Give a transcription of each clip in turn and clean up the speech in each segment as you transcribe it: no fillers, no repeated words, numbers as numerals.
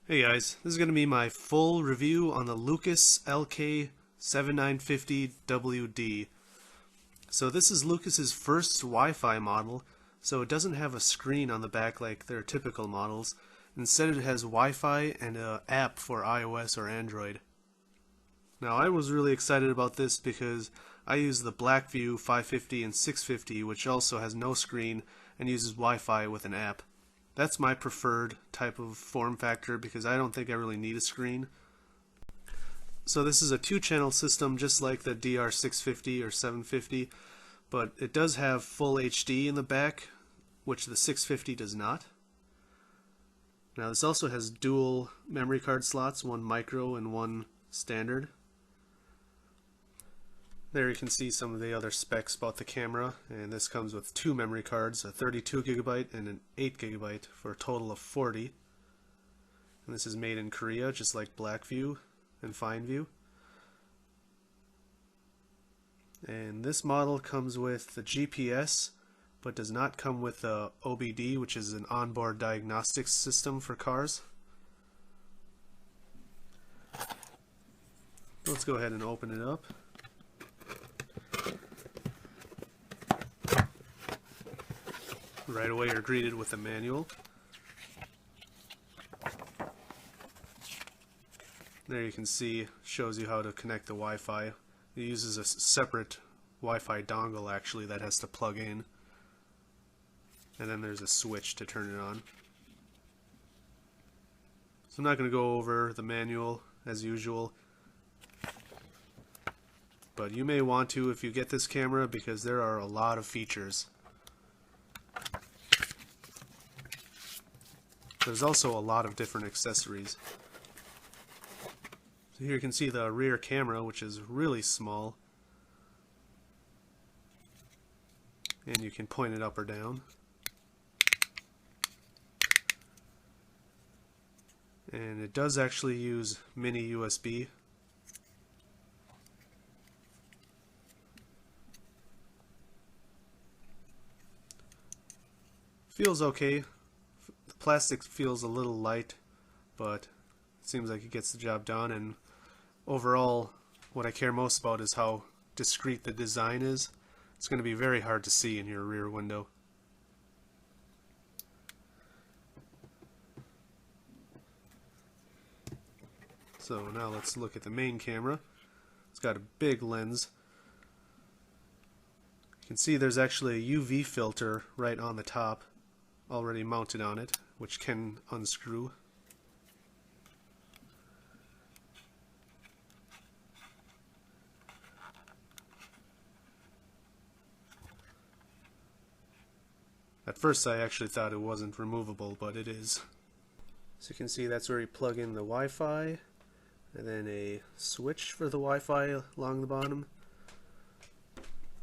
Hey guys, this is going to be my full review on the Lukas LK-7950WD. So this is Lucas's first Wi-Fi model, so it doesn't have a screen on the back like their typical models. Instead it has Wi-Fi and an app for iOS or Android. Now I was really excited about this because I use the Blackview 550 and 650, which also has no screen and uses Wi-Fi with an app. That's my preferred type of form factor because I don't think I really need a screen. So this is a 2-channel system just like the DR650 or 750, but it does have full HD in the back, which the 650 does not. Now this also has dual memory card slots, one micro and one standard. There you can see some of the other specs about the camera, and this comes with 2 memory cards, a 32GB and an 8GB for a total of 40. And this is made in Korea, just like Blackview and Fineview. And this model comes with the GPS, but does not come with the OBD, which is an onboard diagnostics system for cars. Let's go ahead and open it up. Right away you're greeted with a manual. There you can see, shows you how to connect the Wi-Fi. It uses a separate Wi-Fi dongle actually that has to plug in. And then there's a switch to turn it on. So I'm not going to go over the manual as usual, but you may want to if you get this camera because there are a lot of features. There's also a lot of different accessories. So here you can see the rear camera, which is really small, and you can point it up or down. And it does actually use mini USB. Feels okay. The plastic feels a little light, but it seems like it gets the job done, and overall what I care most about is how discreet the design is. It's going to be very hard to see in your rear window. So now let's look at the main camera. It's got a big lens. You can see there's actually a UV filter right on the top already mounted on it, which can unscrew. At first I actually thought it wasn't removable, but it is. So you can see that's where you plug in the Wi-Fi, and then a switch for the Wi-Fi along the bottom.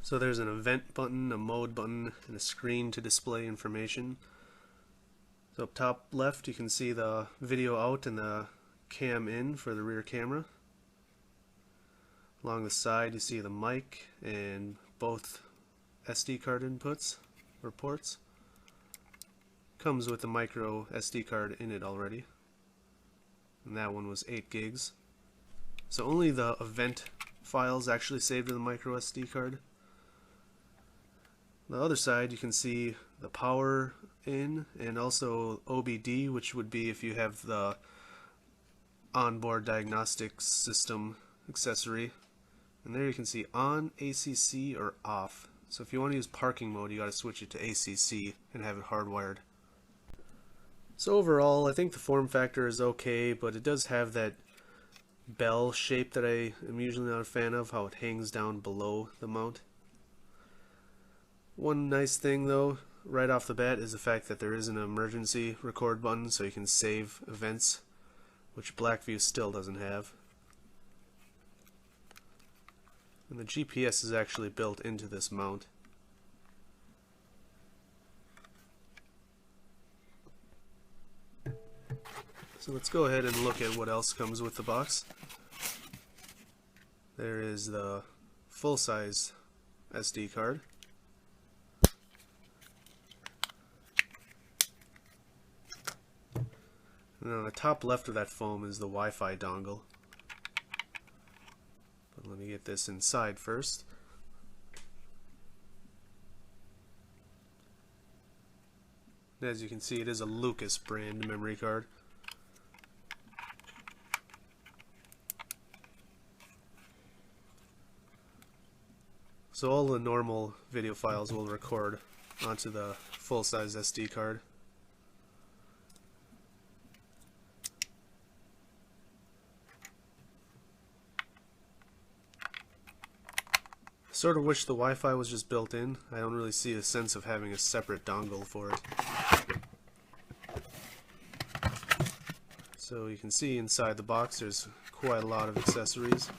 So there's an event button, a mode button, and a screen to display information. So up top left you can see the video out and the cam in for the rear camera. Along the side you see the mic and both SD card inputs or ports. Comes with a micro SD card in it already, and that one was 8 gigs. So only the event files actually saved in the micro SD card. On the other side you can see the power in and also OBD, which would be if you have the onboard diagnostics system accessory. And there you can see on, ACC, or off. So if you want to use parking mode you got to switch it to ACC and have it hardwired. So overall I think the form factor is okay, but it does have that bell shape that I am usually not a fan of, how it hangs down below the mount. One nice thing though, right off the bat, is the fact that there is an emergency record button so you can save events, which Blackview still doesn't have. And the GPS is actually built into this mount. So let's go ahead and look at what else comes with the box. There is the full-size SD card. And on the top left of that foam is the Wi-Fi dongle. But let me get this inside first. As you can see, it is a Lukas brand memory card. So all the normal video files will record onto the full-size SD card. Sort of wish the Wi-Fi was just built in. I don't really see a sense of having a separate dongle for it. So you can see inside the box there's quite a lot of accessories.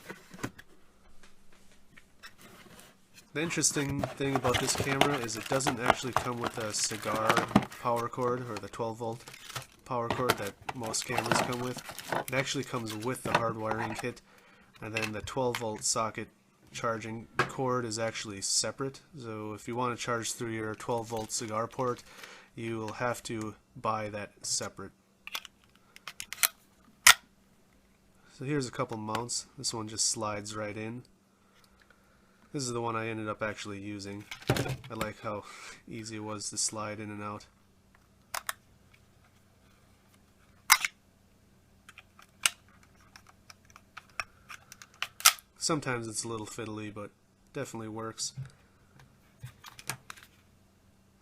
The interesting thing about this camera is it doesn't actually come with a cigar power cord or the 12 volt power cord that most cameras come with. It actually comes with the hard wiring kit, and then the 12 volt socket charging cord is actually separate. So if you want to charge through your 12 volt cigar port, you will have to buy that separate. So here's a couple mounts. This one just slides right in. This is the one I ended up actually using. I like how easy it was to slide in and out. Sometimes it's a little fiddly, but definitely works.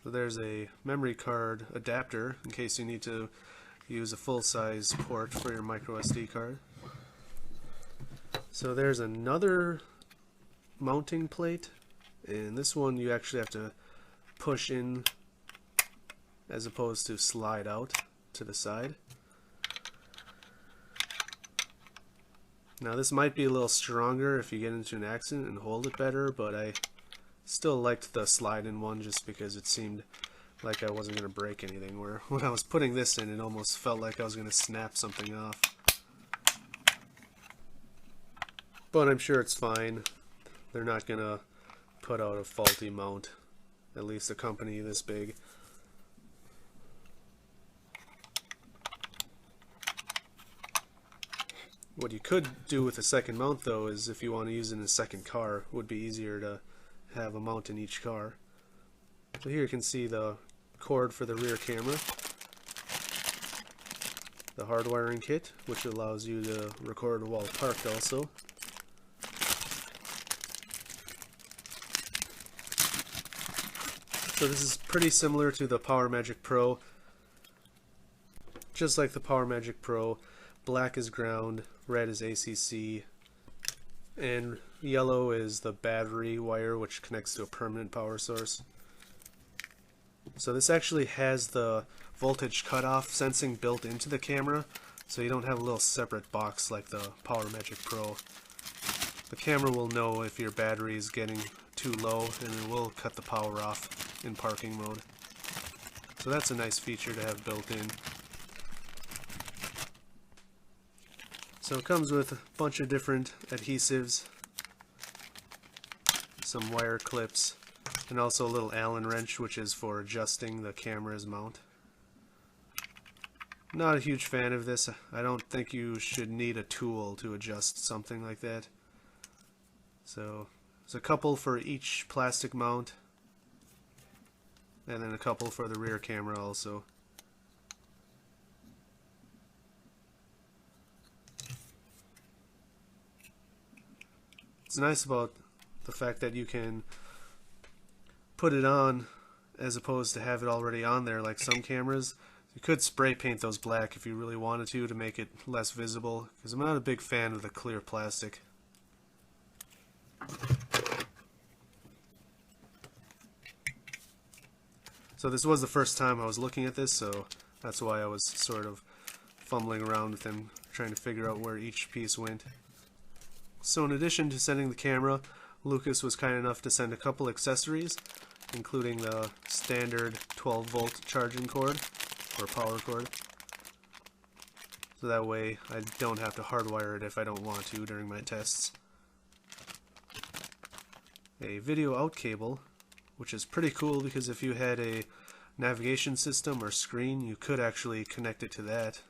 So there's a memory card adapter in case you need to use a full-size port for your micro SD card. So there's another mounting plate, and this one you actually have to push in as opposed to slide out to the side. Now this might be a little stronger if you get into an accident and hold it better, but I still liked the slide-in one just because it seemed like I wasn't going to break anything, where when I was putting this in it almost felt like I was going to snap something off. But I'm sure it's fine. They're not going to put out a faulty mount, at least a company this big. What you could do with a second mount, though, is if you want to use it in a second car, it would be easier to have a mount in each car. So here you can see the cord for the rear camera, the hard wiring kit, which allows you to record while parked also. So this is pretty similar to the PowerMagic Pro. Just like the PowerMagic Pro, black is ground, red is ACC, and yellow is the battery wire which connects to a permanent power source. So this actually has the voltage cutoff sensing built into the camera, so you don't have a little separate box like the PowerMagic Pro. The camera will know if your battery is getting too low, and it will cut the power off in parking mode. So that's a nice feature to have built in. So it comes with a bunch of different adhesives, some wire clips, and also a little Allen wrench, which is for adjusting the camera's mount. Not a huge fan of this. I don't think you should need a tool to adjust something like that. So there's a couple for each plastic mount, and then a couple for the rear camera also. It's nice about the fact that you can put it on as opposed to have it already on there like some cameras. You could spray paint those black if you really wanted to make it less visible, because I'm not a big fan of the clear plastic. So this was the first time I was looking at this, so that's why I was sort of fumbling around with them, trying to figure out where each piece went. So in addition to sending the camera, Lukas was kind enough to send a couple accessories, including the standard 12 volt charging cord, or power cord. So that way I don't have to hardwire it if I don't want to during my tests. A video out cable, which is pretty cool because if you had a navigation system or screen, you could actually connect it to that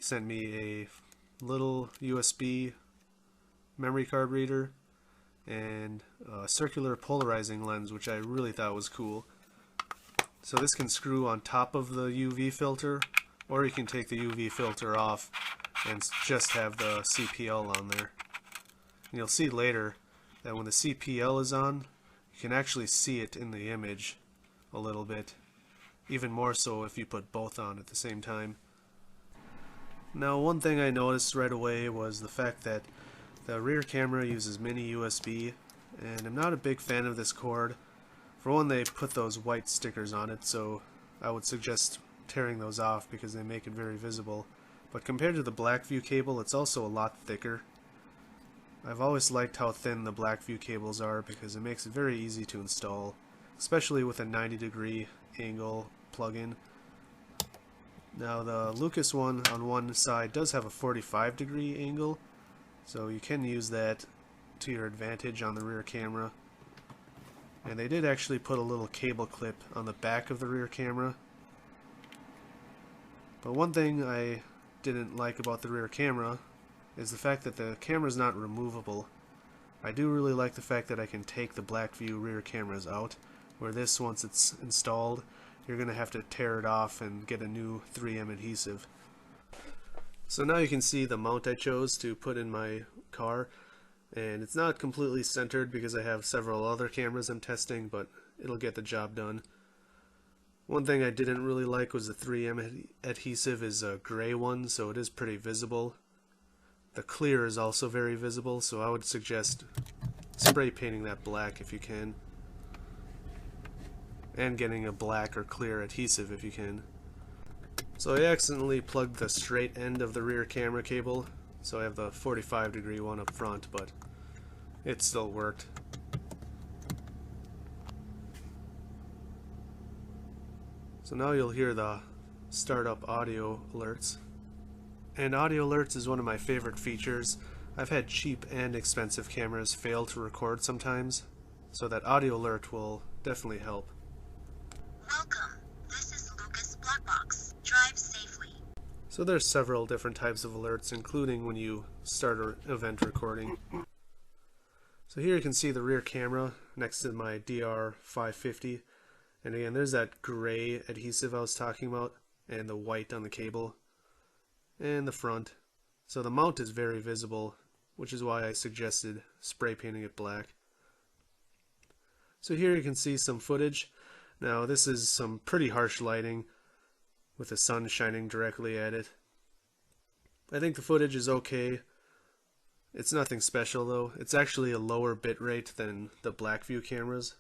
sent me a little USB memory card reader and a circular polarizing lens, which I really thought was cool. So this can screw on top of the UV filter, or you can take the UV filter off and just have the CPL on there. And you'll see later that when the CPL is on, you can actually see it in the image a little bit, even more so if you put both on at the same time. Now, one thing I noticed right away was the fact that the rear camera uses mini USB, and I'm not a big fan of this cord. For one, they put those white stickers on it, so I would suggest tearing those off because they make it very visible. But compared to the Blackview cable, it's also a lot thicker. I've always liked how thin the Blackview cables are because it makes it very easy to install, especially with a 90-degree angle plug-in. Now the Lukas one on one side does have a 45-degree angle, so you can use that to your advantage on the rear camera. And they did actually put a little cable clip on the back of the rear camera. But one thing I didn't like about the rear camera is the fact that the camera is not removable. I do really like the fact that I can take the Blackview rear cameras out, where this, once it's installed, you're going to have to tear it off and get a new 3M adhesive. So now you can see the mount I chose to put in my car, and it's not completely centered because I have several other cameras I'm testing, but it'll get the job done. One thing I didn't really like was the 3M adhesive is a gray one, so it is pretty visible. The clear is also very visible, so I would suggest spray painting that black if you can, and getting a black or clear adhesive if you can. So I accidentally plugged the straight end of the rear camera cable, so I have the 45-degree one up front, but it still worked. So now you'll hear the startup audio alerts. And audio alerts is one of my favorite features. I've had cheap and expensive cameras fail to record sometimes, so that audio alert will definitely help. Welcome. This is Lukas Blackbox. Drive safely. So there's several different types of alerts, including when you start an event recording. So here you can see the rear camera next to my DR550. And again, there's that gray adhesive I was talking about, and the white on the cable, and the front. So the mount is very visible, which is why I suggested spray painting it black. So here you can see some footage. Now this is some pretty harsh lighting with the sun shining directly at it. I think the footage is okay. It's nothing special though. It's actually a lower bitrate than the Blackview cameras.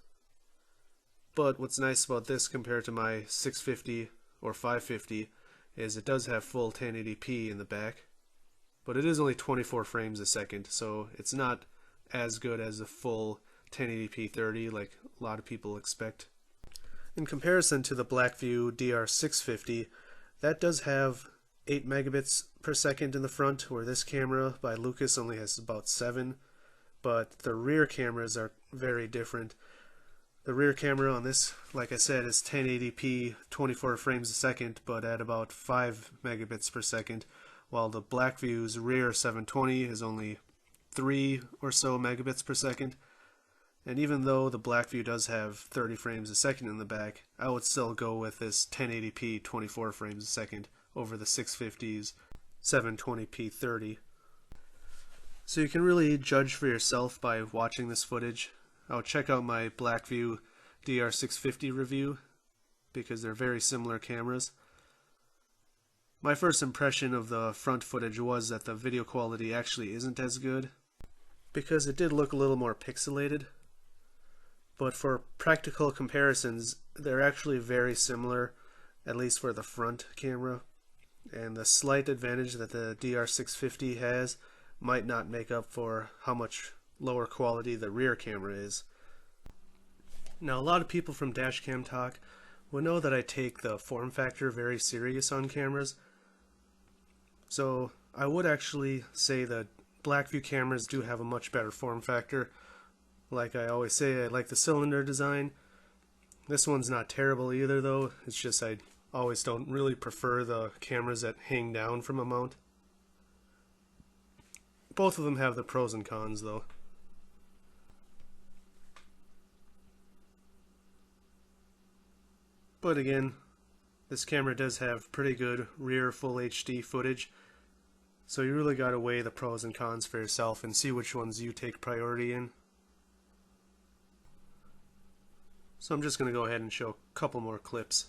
But what's nice about this compared to my 650 or 550 is it does have full 1080p in the back. But it is only 24 frames a second, so it's not as good as a full 1080p 30 like a lot of people expect. In comparison to the Blackview DR650, that does have 8 megabits per second in the front, where this camera by Lukas only has about 7, but the rear cameras are very different. The rear camera on this, like I said, is 1080p 24 frames a second, but at about 5 megabits per second, while the Blackview's rear 720 is only 3 or so megabits per second. And even though the Blackview does have 30 frames a second in the back, I would still go with this 1080p 24 frames a second over the 650's 720p 30. So you can really judge for yourself by watching this footage. I'll check out my Blackview DR650 review because they're very similar cameras. My first impression of the front footage was that the video quality actually isn't as good because it did look a little more pixelated. But for practical comparisons, they're actually very similar, at least for the front camera. And the slight advantage that the DR650 has might not make up for how much lower quality the rear camera is. Now, a lot of people from Dashcam Talk will know that I take the form factor very serious on cameras. So I would actually say that Blackview cameras do have a much better form factor. Like I always say, I like the cylinder design. This one's not terrible either though, it's just I always don't really prefer the cameras that hang down from a mount. Both of them have the pros and cons though. But again, this camera does have pretty good rear full HD footage, so you really gotta weigh the pros and cons for yourself and see which ones you take priority in. So I'm just gonna go ahead and show a couple more clips.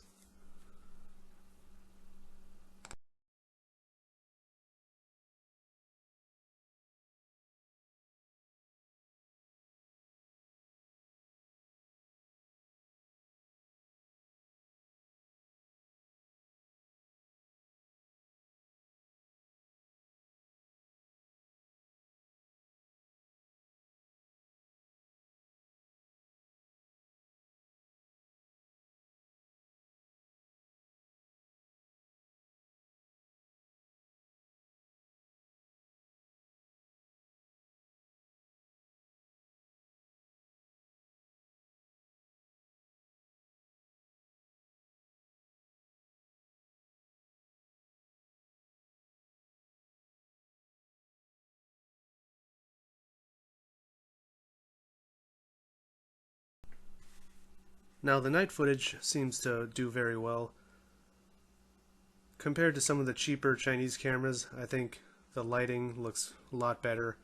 Now the night footage seems to do very well. Compared to some of the cheaper Chinese cameras, I think the lighting looks a lot better.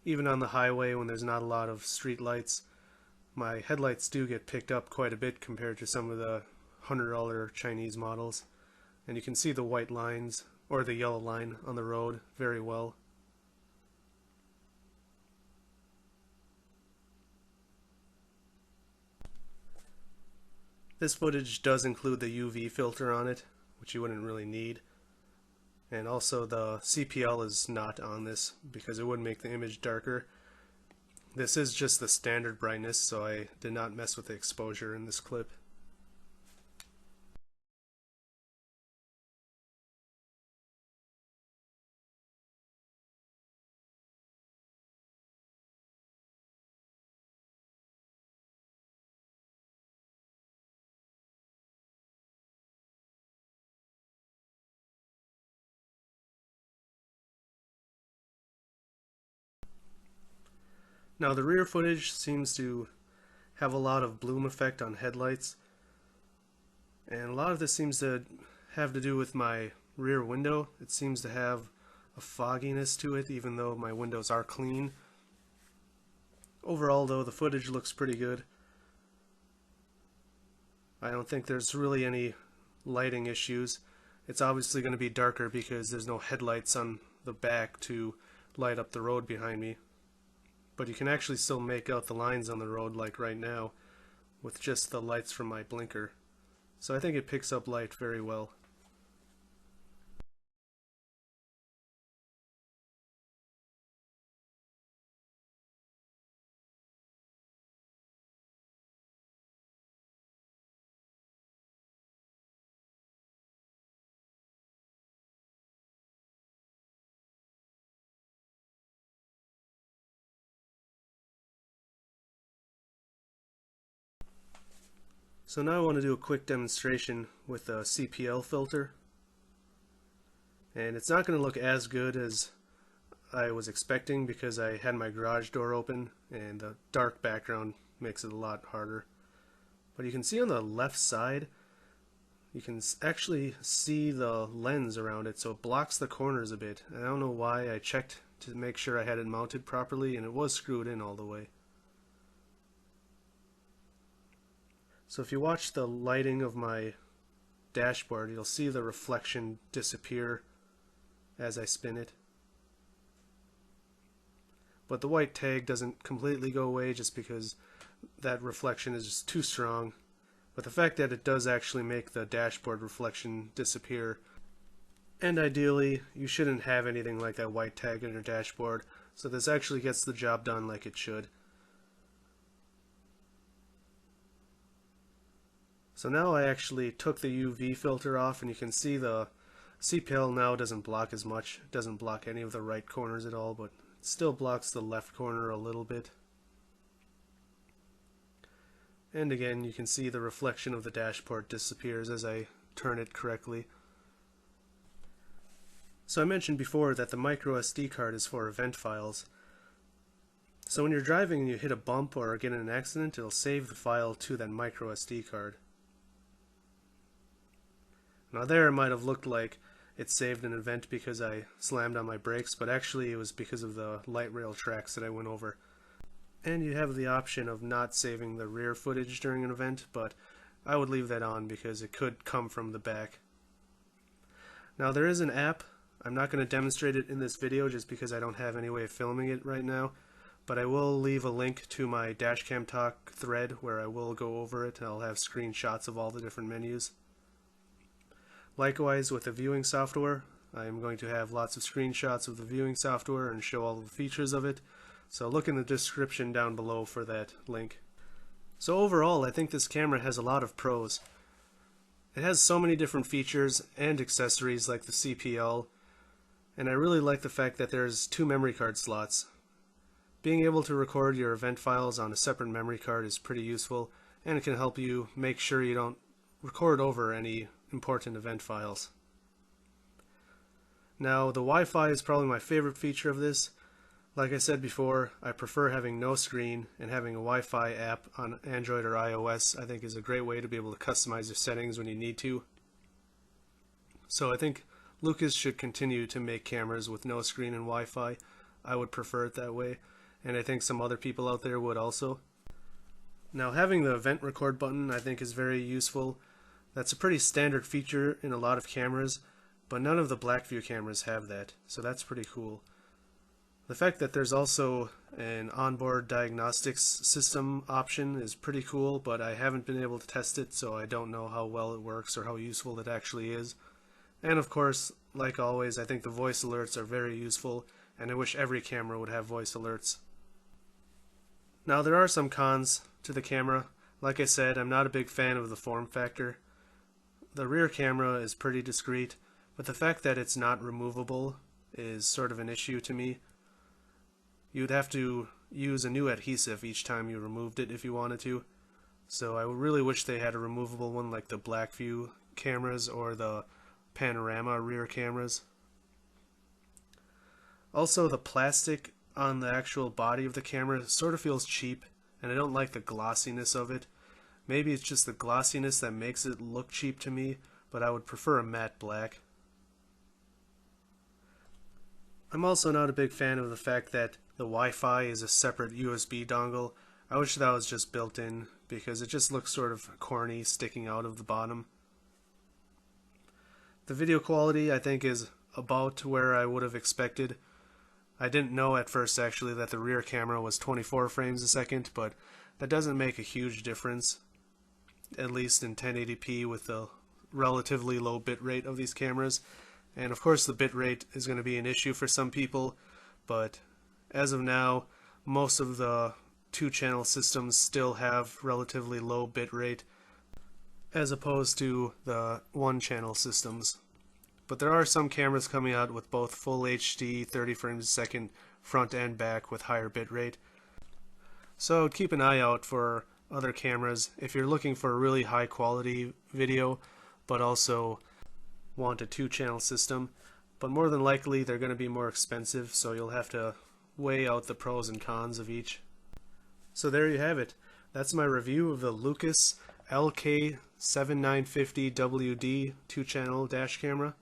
Even on the highway when there's not a lot of street lights, my headlights do get picked up quite a bit compared to some of the $100 Chinese models. And you can see the white lines, or the yellow line on the road very well. This footage does include the UV filter on it, which you wouldn't really need. And also the CPL is not on this because it would make the image darker. This is just the standard brightness, so I did not mess with the exposure in this clip. Now the rear footage seems to have a lot of bloom effect on headlights, and a lot of this seems to have to do with my rear window. It seems to have a fogginess to it even though my windows are clean. Overall though, the footage looks pretty good. I don't think there's really any lighting issues. It's obviously going to be darker because there's no headlights on the back to light up the road behind me. But you can actually still make out the lines on the road like right now with just the lights from my blinker. So I think it picks up light very well. So now I want to do a quick demonstration with a CPL filter. And it's not going to look as good as I was expecting because I had my garage door open and the dark background makes it a lot harder. But you can see on the left side, you can actually see the lens around it, so it blocks the corners a bit. And I don't know why. I checked to make sure I had it mounted properly and it was screwed in all the way. So if you watch the lighting of my dashboard, you'll see the reflection disappear as I spin it. But the white tag doesn't completely go away just because that reflection is just too strong. But the fact that it does actually make the dashboard reflection disappear. And ideally, you shouldn't have anything like that white tag in your dashboard, so this actually gets the job done like it should. So now I actually took the UV filter off and you can see the CPL now doesn't block as much. It doesn't block any of the right corners at all, but it still blocks the left corner a little bit. And again, you can see the reflection of the dashboard disappears as I turn it correctly. So I mentioned before that the micro SD card is for event files. So when you're driving and you hit a bump or get in an accident, it'll save the file to that micro SD card. Now there it might have looked like it saved an event because I slammed on my brakes, but actually it was because of the light rail tracks that I went over. And you have the option of not saving the rear footage during an event, but I would leave that on because it could come from the back. Now there is an app. I'm not going to demonstrate it in this video just because I don't have any way of filming it right now, but I will leave a link to my Dashcam Talk thread where I will go over it, and I'll have screenshots of all the different menus. Likewise with the viewing software, I am going to have lots of screenshots of the viewing software and show all the features of it. So look in the description down below for that link. So overall, I think this camera has a lot of pros. It has so many different features and accessories like the CPL, and I really like the fact that there's 2 memory card slots. Being able to record your event files on a separate memory card is pretty useful, and it can help you make sure you don't record over any important event files. Now, the Wi-Fi is probably my favorite feature of this. Like I said before, I prefer having no screen, and having a Wi-Fi app on Android or iOS I think is a great way to be able to customize your settings when you need to. So I think Lukas should continue to make cameras with no screen and Wi-Fi. I would prefer it that way, and I think some other people out there would also. Now having the event record button I think is very useful. That's a pretty standard feature in a lot of cameras, but none of the Blackview cameras have that, so that's pretty cool. The fact that there's also an onboard diagnostics system option is pretty cool, but I haven't been able to test it, so I don't know how well it works or how useful it actually is. And of course, like always, I think the voice alerts are very useful, and I wish every camera would have voice alerts. Now there are some cons to the camera. Like I said, I'm not a big fan of the form factor. The rear camera is pretty discreet, but the fact that it's not removable is sort of an issue to me. You'd have to use a new adhesive each time you removed it if you wanted to. So I really wish they had a removable one like the Blackview cameras or the Panorama rear cameras. Also, the plastic on the actual body of the camera sort of feels cheap, and I don't like the glossiness of it. Maybe it's just the glossiness that makes it look cheap to me, but I would prefer a matte black. I'm also not a big fan of the fact that the Wi-Fi is a separate USB dongle. I wish that was just built in, because it just looks sort of corny sticking out of the bottom. The video quality I think is about where I would have expected. I didn't know at first actually that the rear camera was 24 frames a second, but that doesn't make a huge difference, at least in 1080p with the relatively low bitrate of these cameras. And of course the bitrate is going to be an issue for some people, but as of now most of the 2-channel systems still have relatively low bitrate as opposed to the 1-channel systems. But there are some cameras coming out with both full HD 30 frames a second front and back with higher bitrate. So keep an eye out for other cameras if you're looking for a really high quality video but also want a 2-channel system. But more than likely they're going to be more expensive, so you'll have to weigh out the pros and cons of each. So there you have it. That's my review of the Lukas LK-7950 WD 2-channel dash camera.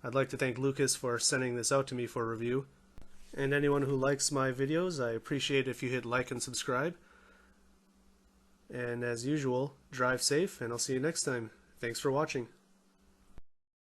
I'd like to thank Lukas for sending this out to me for review. And anyone who likes my videos, I appreciate if you hit like and subscribe. And as usual, drive safe, and I'll see you next time. Thanks for watching.